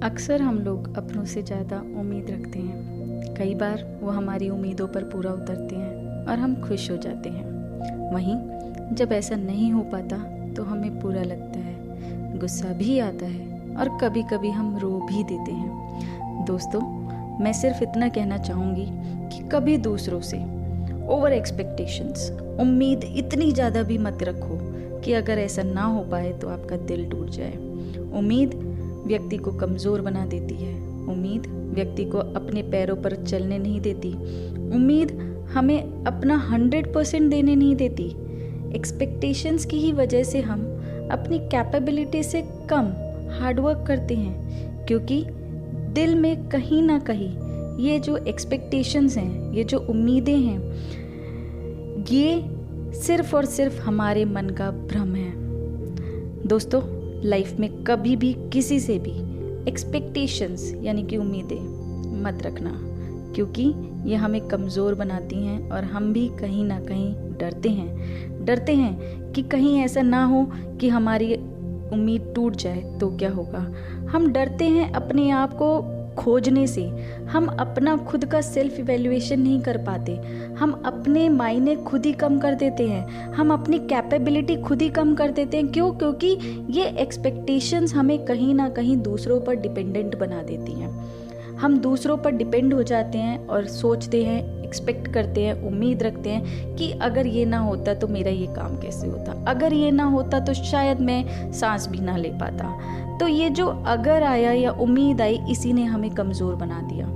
अक्सर हम लोग अपनों से ज़्यादा उम्मीद रखते हैं। कई बार वो हमारी उम्मीदों पर पूरा उतरते हैं और हम खुश हो जाते हैं। वहीं जब ऐसा नहीं हो पाता तो हमें बुरा लगता है, गुस्सा भी आता है और कभी कभी हम रो भी देते हैं। दोस्तों, मैं सिर्फ इतना कहना चाहूँगी कि कभी दूसरों से ओवर एक्सपेक्टेशंस, उम्मीद इतनी ज़्यादा भी मत रखो कि अगर ऐसा ना हो पाए तो आपका दिल टूट जाए। उम्मीद व्यक्ति को कमज़ोर बना देती है। उम्मीद व्यक्ति को अपने पैरों पर चलने नहीं देती। उम्मीद हमें अपना 100% देने नहीं देती। एक्सपेक्टेशंस की ही वजह से हम अपनी कैपेबिलिटी से कम हार्डवर्क करते हैं, क्योंकि दिल में कहीं ना कहीं ये जो एक्सपेक्टेशंस हैं, ये जो उम्मीदें हैं, ये सिर्फ और सिर्फ हमारे मन का भ्रम है। दोस्तों, लाइफ में कभी भी किसी से भी एक्सपेक्टेशंस यानी कि उम्मीदें मत रखना, क्योंकि ये हमें कमज़ोर बनाती हैं और हम भी कहीं ना कहीं डरते हैं कि कहीं ऐसा ना हो कि हमारी उम्मीद टूट जाए तो क्या होगा। हम डरते हैं अपने आप को खोजने से। हम अपना खुद का सेल्फ इवैल्यूएशन नहीं कर पाते। हम अपने मायने खुद ही कम कर देते हैं। हम अपनी कैपेबिलिटी खुद ही कम कर देते हैं। क्यों? क्योंकि ये एक्सपेक्टेशंस हमें कहीं ना कहीं दूसरों पर डिपेंडेंट बना देती हैं। हम दूसरों पर डिपेंड हो जाते हैं और सोचते हैं, एक्सपेक्ट करते हैं, उम्मीद रखते हैं कि अगर ये ना होता तो मेरा ये काम कैसे होता, अगर ये ना होता तो शायद मैं सांस भी ना ले पाता। तो ये जो अगर आया या उम्मीद आई, इसी ने हमें कमज़ोर बना दिया,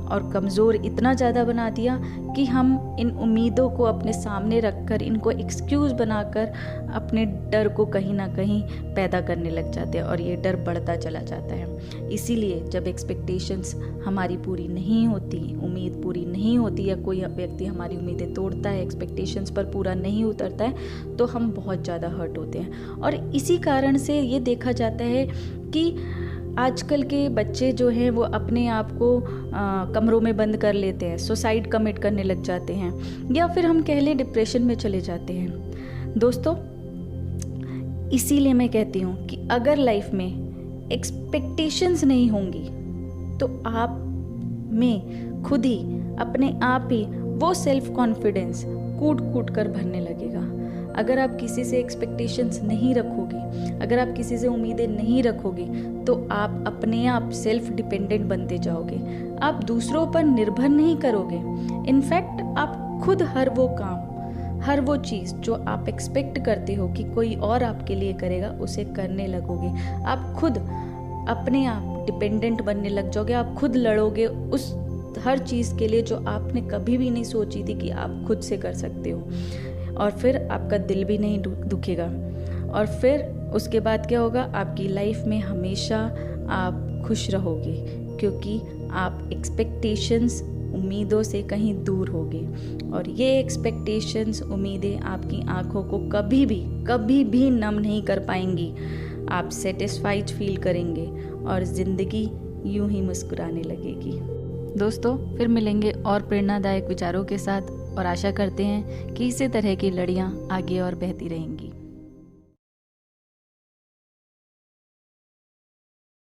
और कमज़ोर इतना ज़्यादा बना दिया कि हम इन उम्मीदों को अपने सामने रखकर, इनको एक्सक्यूज़ बनाकर अपने डर को कहीं ना कहीं पैदा करने लग जाते हैं और ये डर बढ़ता चला जाता है। इसीलिए जब एक्सपेक्टेशंस हमारी पूरी नहीं होती, उम्मीद पूरी नहीं होती, या कोई व्यक्ति हमारी उम्मीदें तोड़ता है, एक्सपेक्टेशंस पर पूरा नहीं उतरता है, तो हम बहुत ज़्यादा हर्ट होते हैं। और इसी कारण से ये देखा जाता है कि आजकल के बच्चे जो हैं वो अपने आप को कमरों में बंद कर लेते हैं, सुसाइड कमिट करने लग जाते हैं, या फिर हम कह लें डिप्रेशन में चले जाते हैं। दोस्तों, इसीलिए मैं कहती हूँ कि अगर लाइफ में एक्सपेक्टेशंस नहीं होंगी तो आप में खुद ही अपने आप ही वो सेल्फ कॉन्फिडेंस कूट कूट कर भरने लगेगा। अगर आप किसी से एक्सपेक्टेशंस नहीं रखोगे, अगर आप किसी से उम्मीदें नहीं रखोगे, तो आप अपने आप सेल्फ डिपेंडेंट बनते जाओगे। आप दूसरों पर निर्भर नहीं करोगे। इनफैक्ट आप खुद हर वो काम, हर वो चीज़ जो आप एक्सपेक्ट करते हो कि कोई और आपके लिए करेगा, उसे करने लगोगे। आप खुद अपने आप डिपेंडेंट बनने लग जाओगे। आप खुद लड़ोगे उस हर चीज़ के लिए जो आपने कभी भी नहीं सोची थी कि आप खुद से कर सकते हो, और फिर आपका दिल भी नहीं दुखेगा। और फिर उसके बाद क्या होगा? आपकी लाइफ में हमेशा आप खुश रहोगे, क्योंकि आप एक्सपेक्टेशंस, उम्मीदों से कहीं दूर होगे। और ये एक्सपेक्टेशंस, उम्मीदें आपकी आंखों को कभी भी नम नहीं कर पाएंगी। आप सेटिस्फाइड फील करेंगे और ज़िंदगी यूं ही मुस्कुराने लगेगी। दोस्तों, फिर मिलेंगे और प्रेरणादायक विचारों के साथ, और आशा करते हैं कि इसी तरह की लड़ियाँ आगे और बहती रहेंगी।